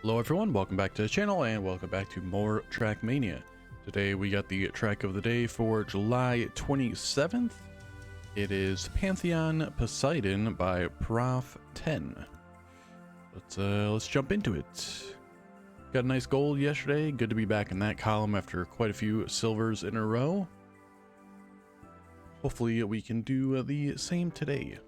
Hello everyone, welcome back to the channel and welcome back to more Trackmania. Today we got the track of the day for July 27th. It is Pantheon Poseidon by Prof 10. Let's jump into it. Got a nice gold yesterday, good to be back in that column after quite a few silvers in a row. Hopefully we can do the same today.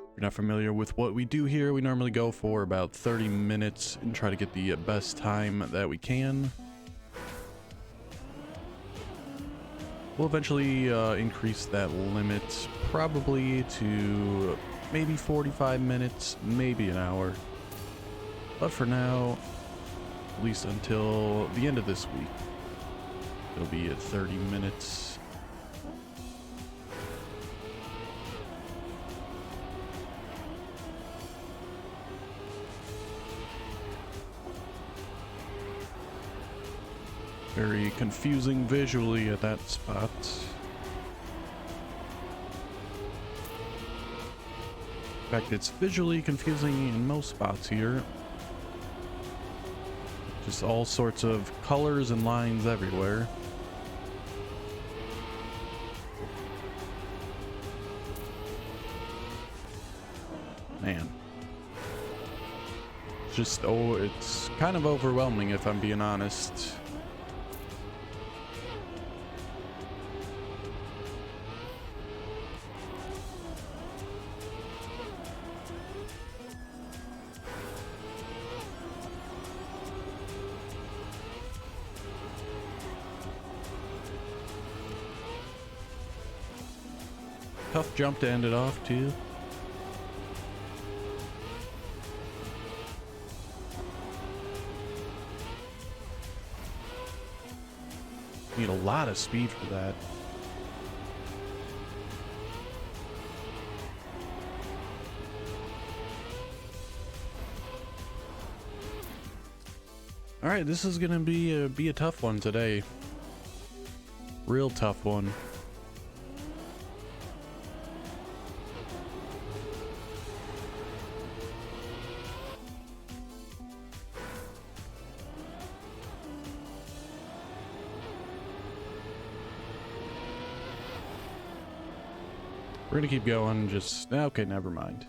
If you're not familiar with what we do here, we normally go for about 30 minutes and try to get the best time that we can. We'll eventually increase that limit probably to maybe 45 minutes, maybe an hour. But for now, at least until the end of this week, it'll be at 30 minutes. Very confusing visually at that spot. In fact, it's visually confusing in most spots here. Just all sorts of colors and lines everywhere. Man. It's kind of overwhelming if I'm being honest. Tough jump to end it off too. Need a lot of speed for that. All right, this is gonna be a tough one today. Real tough one. We're gonna keep going, okay, never mind.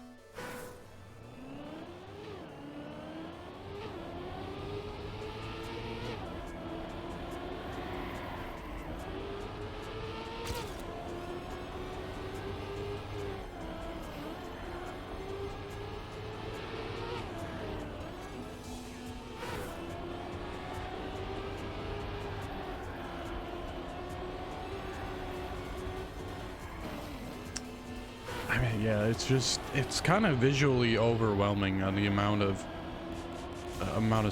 I mean, yeah, it's kind of visually overwhelming on the amount of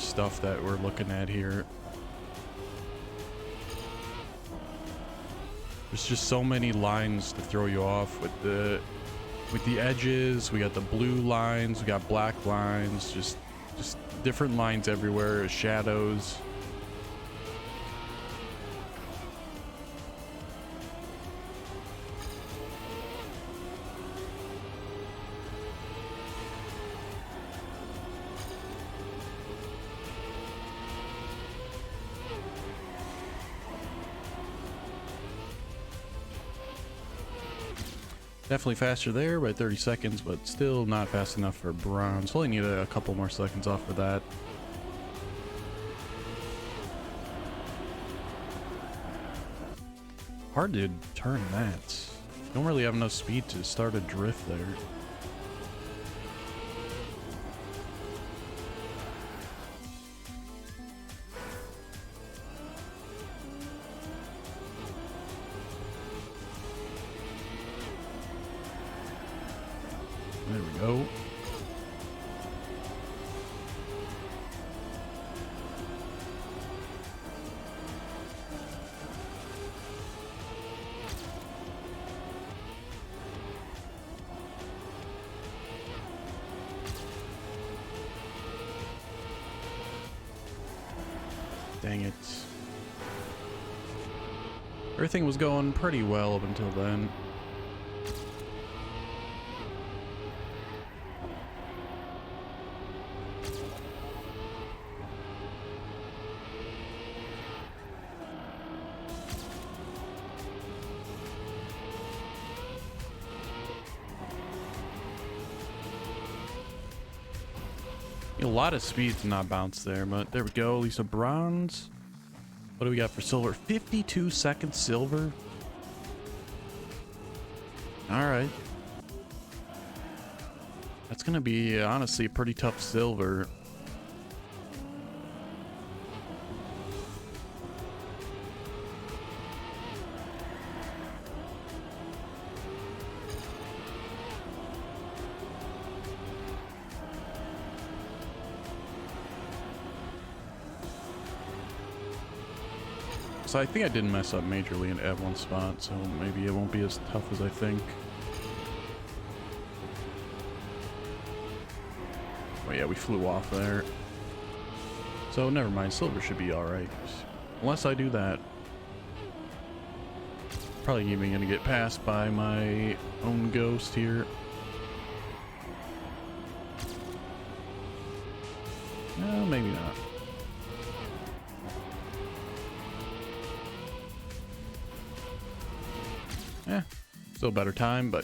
stuff that we're looking at here. There's just so many lines to throw you off with the edges. We got the blue lines, we got black lines, just different lines everywhere, shadows. Definitely faster there by 30 seconds, but still not fast enough for bronze. Only need a couple more seconds off of that. Hard to turn that. Don't really have enough speed to start a drift there. There we go. Dang it. Everything was going pretty well up until then. A lot of speed to not bounce there, but there we go. At least a bronze. What do we got for silver? 52 seconds silver. All right. That's going to be, honestly, a pretty tough silver. So I think I didn't mess up majorly at one spot, so maybe it won't be as tough as I think. Oh yeah, we flew off there. So never mind, silver should be alright. Unless I do that. Probably even gonna get passed by my own ghost here. No, maybe not. Still better time, but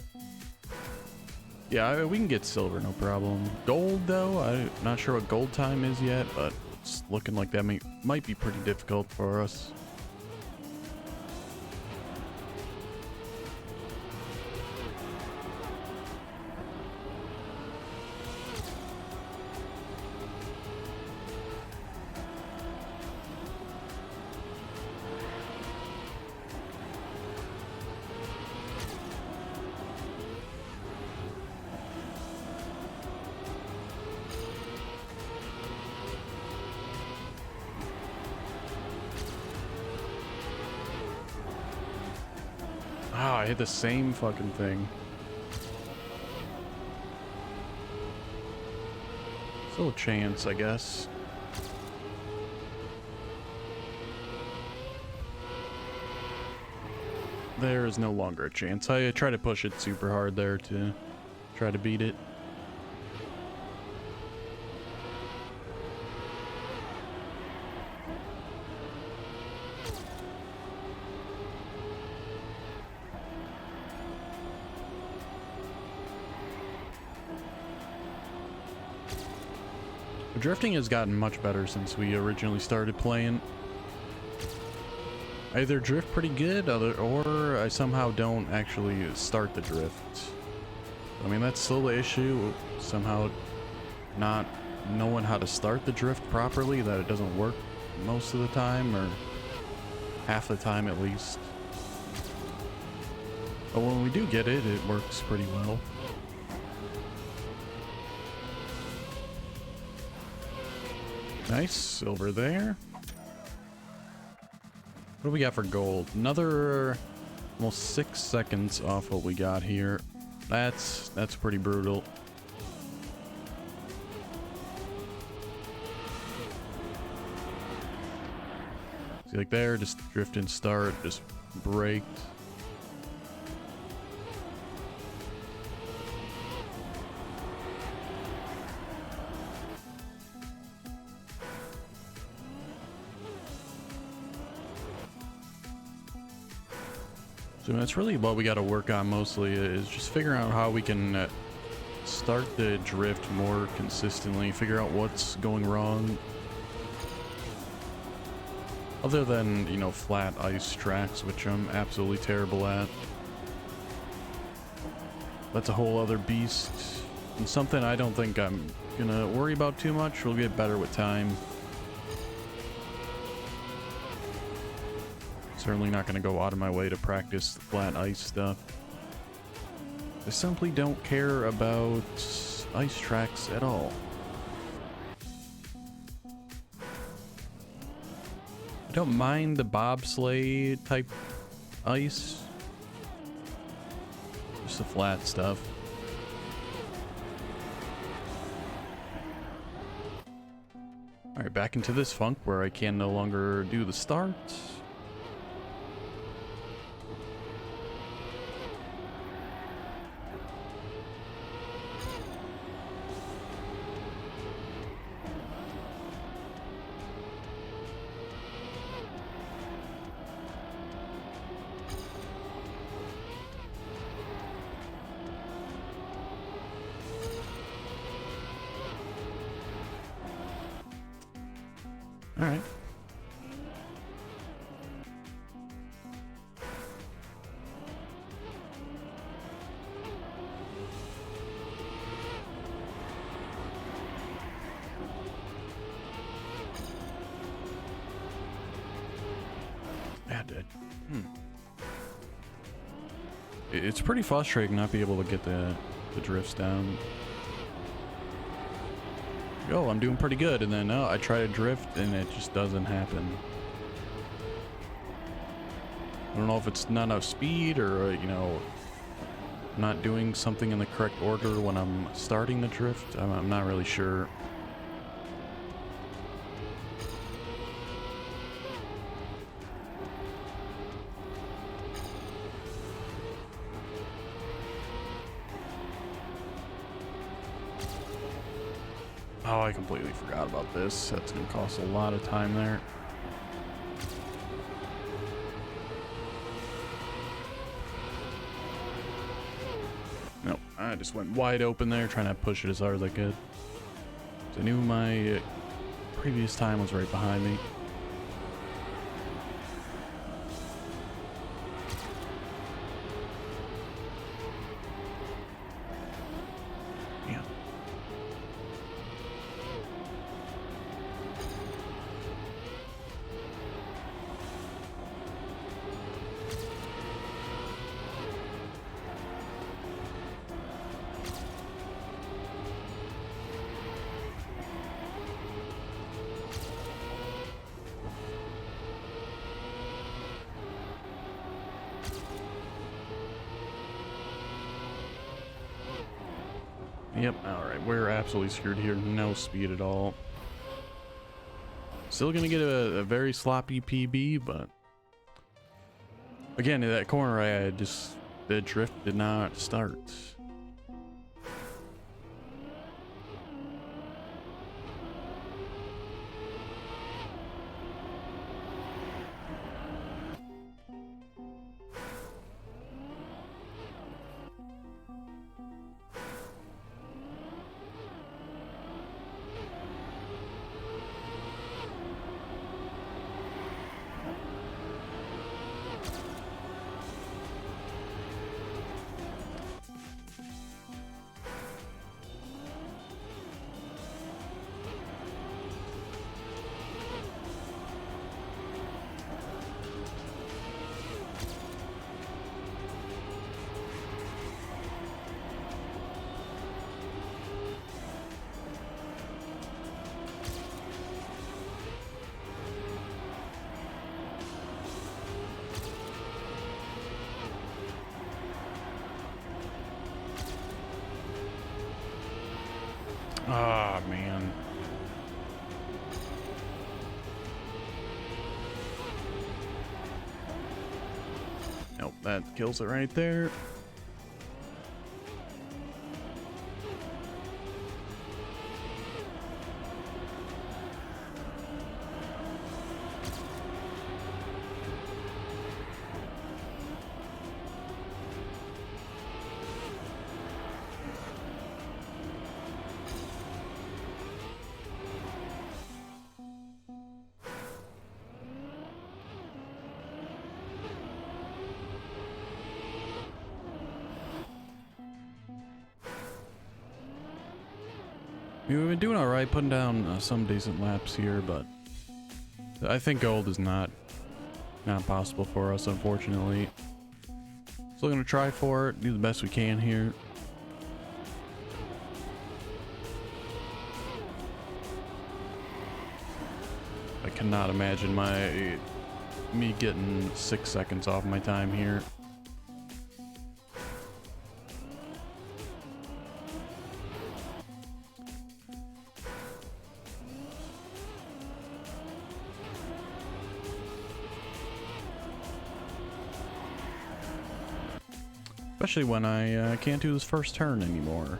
yeah, we can get silver, no problem. Gold, though, I'm not sure what gold time is yet, but it's looking like that might be pretty difficult for us. Ah, I hit the same fucking thing. Still a chance, I guess. There is no longer a chance. I try to push it super hard there to try to beat it. Drifting has gotten much better since we originally started playing. I either drift pretty good, or I somehow don't actually start the drift. I mean, that's still the issue. Somehow not knowing how to start the drift properly, that it doesn't work most of the time, or half the time at least. But when we do get it, it works pretty well. Nice, silver there. What do we got for gold? Another almost 6 seconds off what we got here. That's pretty brutal. See, like there, just drift and start, just braked. So that's really what we got to work on mostly, is just figuring out how we can start the drift more consistently, figure out what's going wrong. Other than, you know, flat ice tracks, which I'm absolutely terrible at. That's a whole other beast, and something I don't think I'm gonna worry about too much. We'll get better with time. Certainly not going to go out of my way to practice the flat ice stuff. I simply don't care about ice tracks at all. I don't mind the bobsleigh type ice. Just the flat stuff. Alright, back into this funk where I can no longer do the start. All right. Yeah, dude. It's pretty frustrating not be able to get the drifts down. Oh, I'm doing pretty good, and then no, I try to drift and it just doesn't happen. I don't know if it's not enough speed or you know, not doing something in the correct order when I'm starting the drift. I'm not really sure. Oh, I completely forgot about this. That's gonna cost a lot of time there. Nope, I just went wide open there, trying to push it as hard as I could. I knew my previous time was right behind me. Yep, alright, we're absolutely screwed here. No speed at all. Still gonna get a very sloppy PB, but again, in that corner, I had just, the drift did not start. Ah, man. Nope, that kills it right there. I mean, we've been doing all right, putting down some decent laps here, but I think gold is not possible for us, unfortunately. Still gonna try for it, do the best we can here. I cannot imagine me getting 6 seconds off my time here. Especially when I can't do this first turn anymore.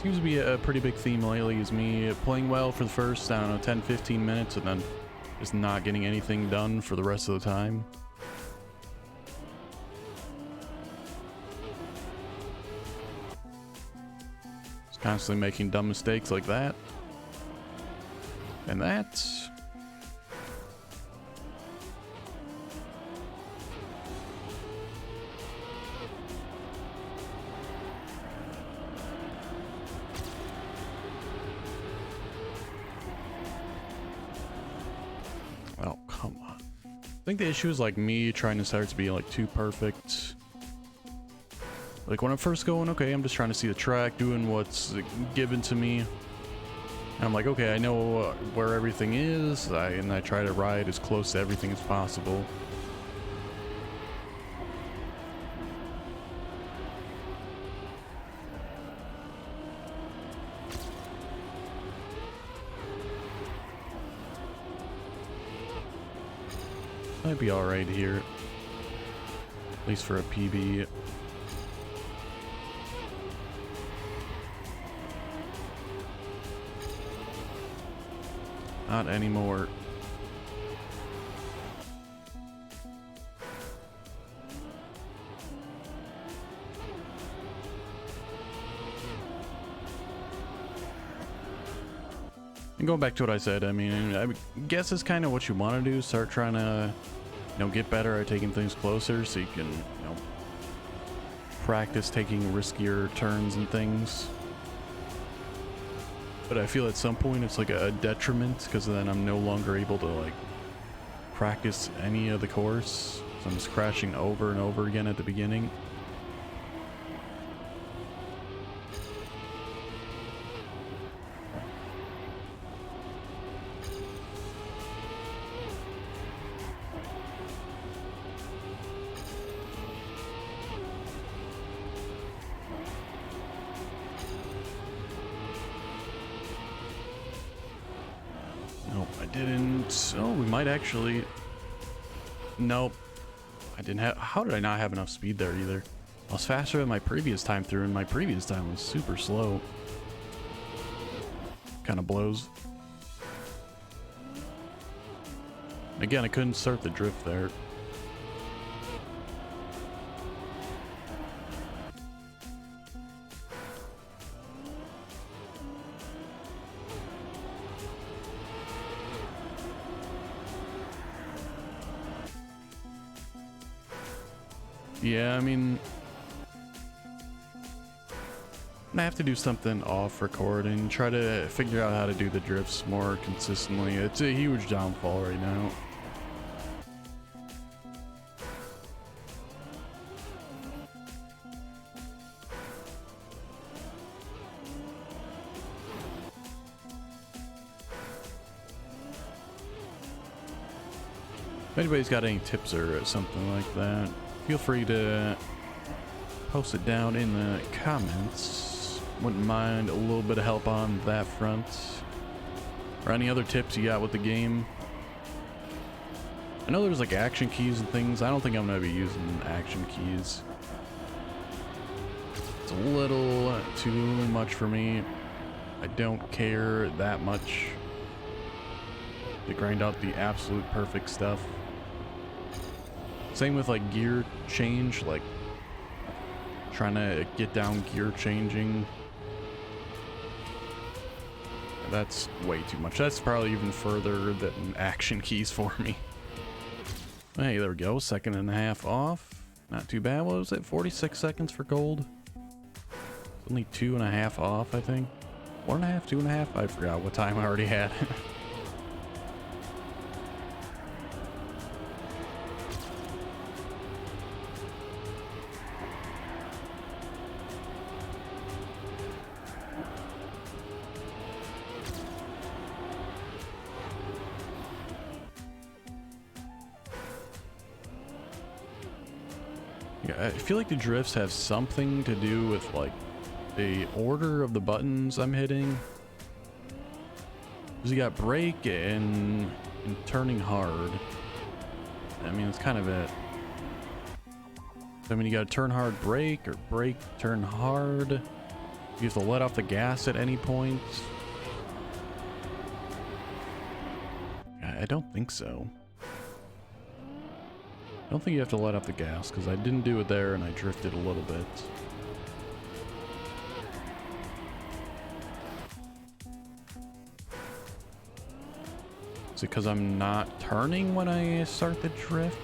Seems to be a pretty big theme lately, is me playing well for the first, I don't know, 10-15 minutes and then just not getting anything done for the rest of the time. Constantly making dumb mistakes like that. And that. Oh, come on. I think the issue is like me trying to start to be like too perfect. Like when I'm first going, okay, I'm just trying to see the track, doing what's given to me. And I'm like, okay, I know where everything is, and I try to ride as close to everything as possible. Might be alright here. At least for a PB. Not anymore. And going back to what I said, I mean, I guess it's kind of what you want to do. Start trying to, get better at taking things closer so you can, practice taking riskier turns and things. But I feel at some point it's like a detriment because then I'm no longer able to like practice any of the course. So I'm just crashing over and over again at the beginning. Nope, I didn't. Oh, we might actually. Nope. I didn't have. How did I not have enough speed there either? I was faster than my previous time through, and my previous time was super slow. Kind of blows. Again, I couldn't start the drift there. Yeah, I mean, I have to do something off recording, try to figure out how to do the drifts more consistently. It's a huge downfall right now. If anybody's got any tips or something like that, feel free to post it down in the comments. Wouldn't mind a little bit of help on that front. Or any other tips you got with the game. I know there's like action keys and things. I don't think I'm going to be using action keys. It's a little too much for me. I don't care that much to grind out the absolute perfect stuff. Same with like gear change, like trying to get down gear changing. That's way too much. That's probably even further than action keys for me. Hey, there we go. 1.5 off. Not too bad. What was it? 46 seconds for gold. Only 2.5 off, I think. 1.5, 2.5. I forgot what time I already had. Yeah, I feel like the drifts have something to do with like the order of the buttons I'm hitting. Because you got brake and turning hard. I mean, it's kind of it. I mean, you gotta turn hard, brake, or brake, turn hard. You have to let off the gas at any point. I don't think so. I don't think you have to let off the gas, because I didn't do it there and I drifted a little bit. Is it because I'm not turning when I start the drift?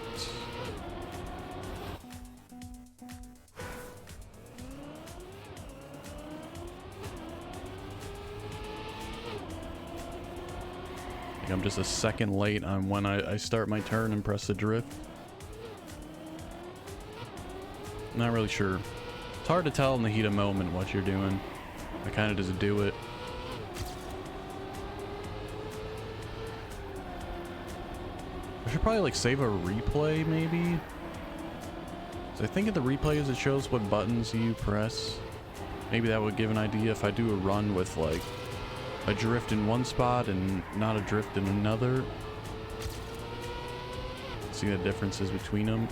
I think I'm just a second late on when I start my turn and press the drift. Not really sure. It's hard to tell in the heat of moment what you're doing. I kind of just do it. I should probably like save a replay maybe. So I think in the replays it shows what buttons you press. Maybe that would give an idea if I do a run with like a drift in one spot and not a drift in another. See the differences between them.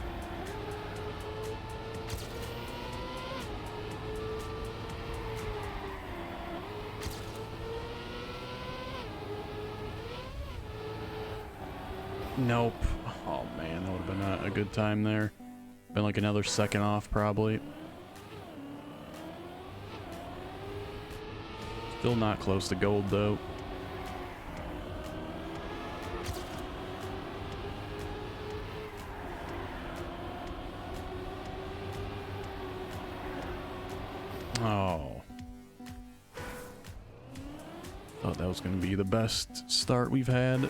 Nope. Oh man, that would have been a good time there. Been like another second off probably. Still not close to gold though. Oh. Thought that was going to be the best start we've had.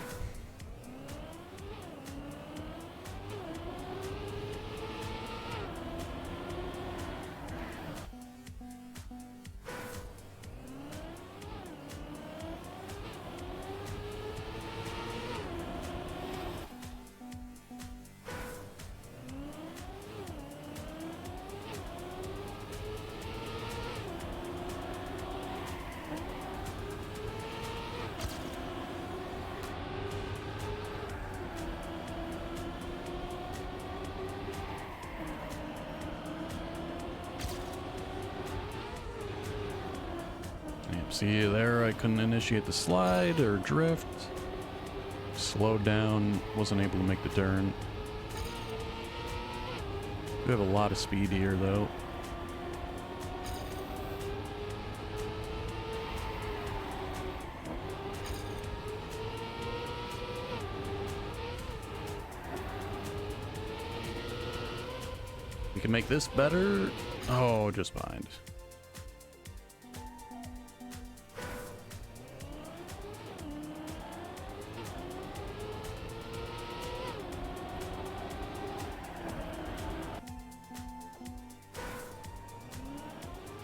See there, I couldn't initiate the slide or drift. Slowed down, wasn't able to make the turn. We have a lot of speed here though. We can make this better. Oh, just behind.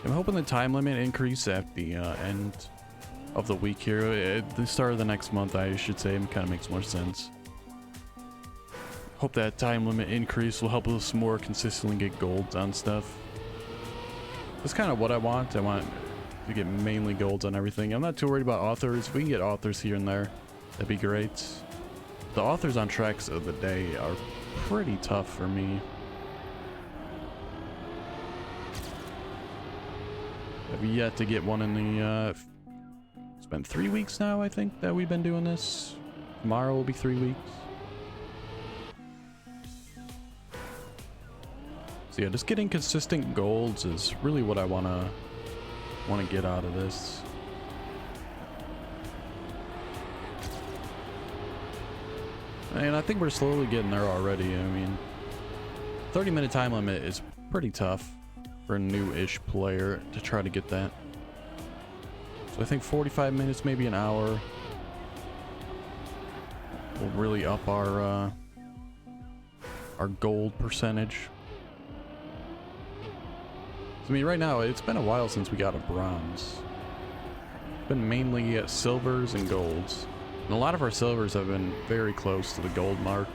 I'm hoping the time limit increase at the end of the week here. At the start of the next month, I should say. It kind of makes more sense. Hope that time limit increase will help us more consistently get golds on stuff. That's kind of what I want. I want to get mainly golds on everything. I'm not too worried about authors. If we can get authors here and there, that'd be great. The authors on tracks of the day are pretty tough for me. I've yet to get one in the, it's been 3 weeks now, I think, that we've been doing this. Tomorrow will be 3 weeks. So yeah, just getting consistent golds is really what I wanna get out of this. And I think we're slowly getting there already. I mean, 30-minute time limit is pretty tough for a new-ish player to try to get that. So I think 45 minutes, maybe an hour, will really up our gold percentage. I mean, right now, it's been a while since we got a bronze. It's been mainly silvers and golds. And a lot of our silvers have been very close to the gold mark.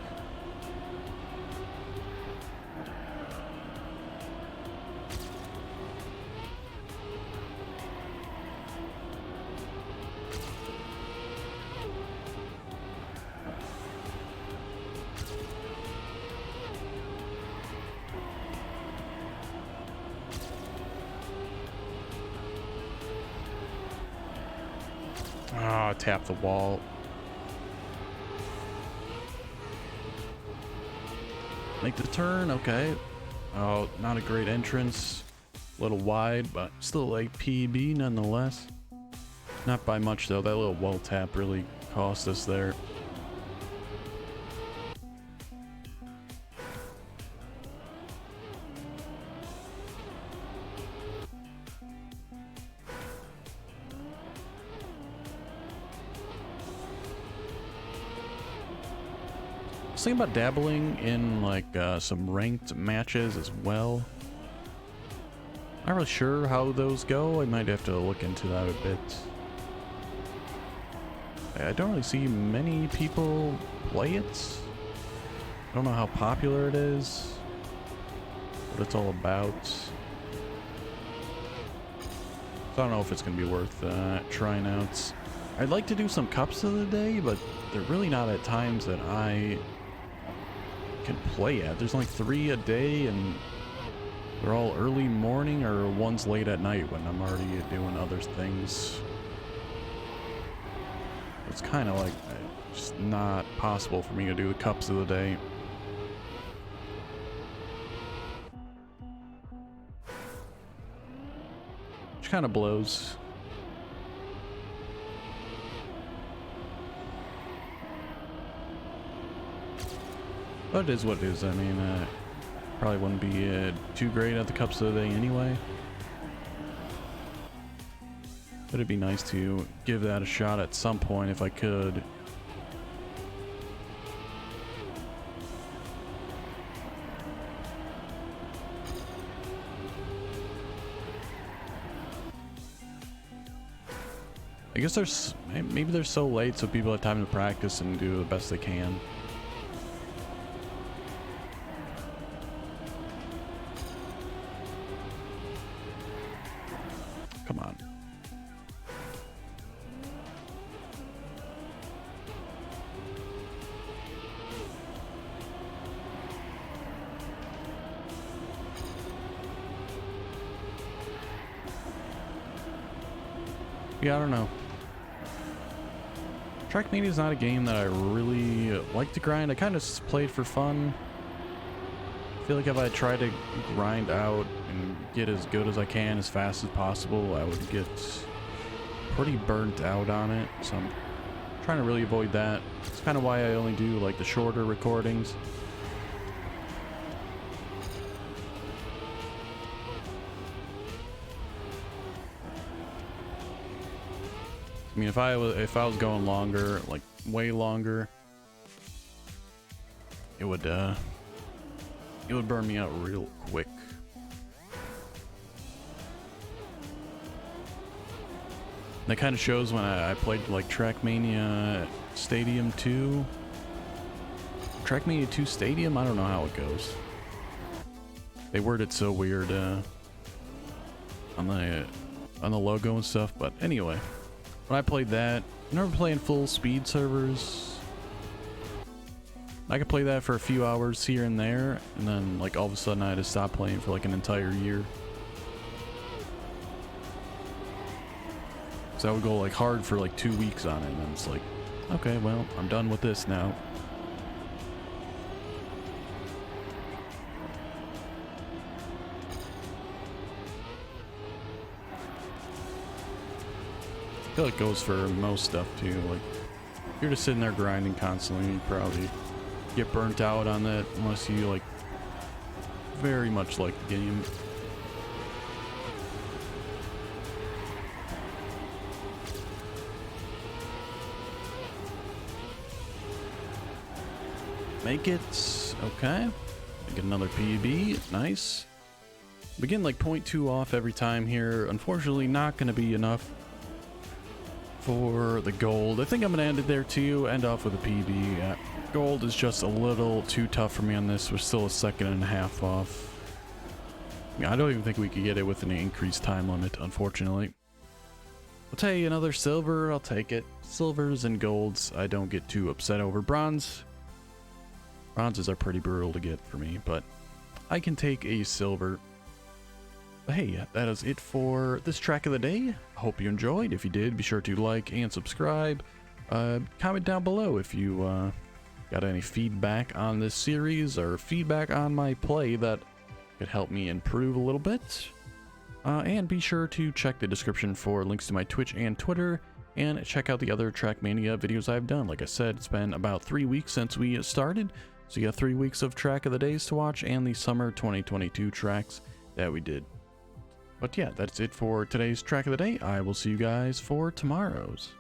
Ah, tap the wall. Make the turn, okay. Oh, not a great entrance. A little wide, but still a PB nonetheless. Not by much though. That little wall tap really cost us there. was thinking about dabbling in like some ranked matches as well. Not really sure how those go. I might have to look into that a bit. I don't really see many people play it. I don't know how popular it is, what it's all about. So I don't know if it's going to be worth trying out. I'd like to do some cups of the day, but they're really not at times that I can play at. There's only 3 a day, and they're all early morning or one's late at night when I'm already doing other things. It's kind of like just not possible for me to do the cups of the day. Which kind of blows. But it is what it is. I mean, probably wouldn't be too great at the cups of the day anyway. But it'd be nice to give that a shot at some point if I could. I guess maybe they're so late so people have time to practice and do the best they can. Come on. Yeah, I don't know. Trackmania is not a game that I really like to grind. I kind of played for fun. I feel like if I try to grind out and get as good as I can as fast as possible, I would get pretty burnt out on it. So I'm trying to really avoid that. It's kind of why I only do like the shorter recordings. I mean, if I was going longer, like way longer, it would burn me out real quick. That kind of shows when I played like Trackmania Stadium 2. Trackmania 2 Stadium, I don't know how it goes. They word it so weird on the logo and stuff, but anyway. When I played that, I remember playing full speed servers. I could play that for a few hours here and there, and then like all of a sudden I had to stop playing for like an entire year. So I would go like hard for like 2 weeks on it, and then it's like, okay, well, I'm done with this now. I feel like it goes for most stuff too. Like, if you're just sitting there grinding constantly, you probably get burnt out on that unless you like very much like the game. Make it. Okay. Get another PB. Nice. We get like 0.2 off every time here. Unfortunately, not going to be enough for the gold. I think I'm gonna end it there too. End off with a PB. Gold is just a little too tough for me on this. We're still a 1.5 seconds off. I don't even think we could get it with an increased time limit, unfortunately. I'll tell you, another silver, I'll take it. Silvers and golds, I don't get too upset over. Bronze. Bronzes are pretty brutal to get for me, but I can take a silver. But hey, that is it for this track of the day. I hope you enjoyed. If you did, be sure to like and subscribe. Comment down below if you got any feedback on this series or feedback on my play that could help me improve a little bit. And be sure to check the description for links to my Twitch and Twitter, and check out the other Trackmania videos I've done. Like I said, it's been about 3 weeks since we started, so you got 3 weeks of track of the days to watch and the summer 2022 tracks that we did. But yeah, that's it for today's track of the day. I will see you guys for tomorrow's.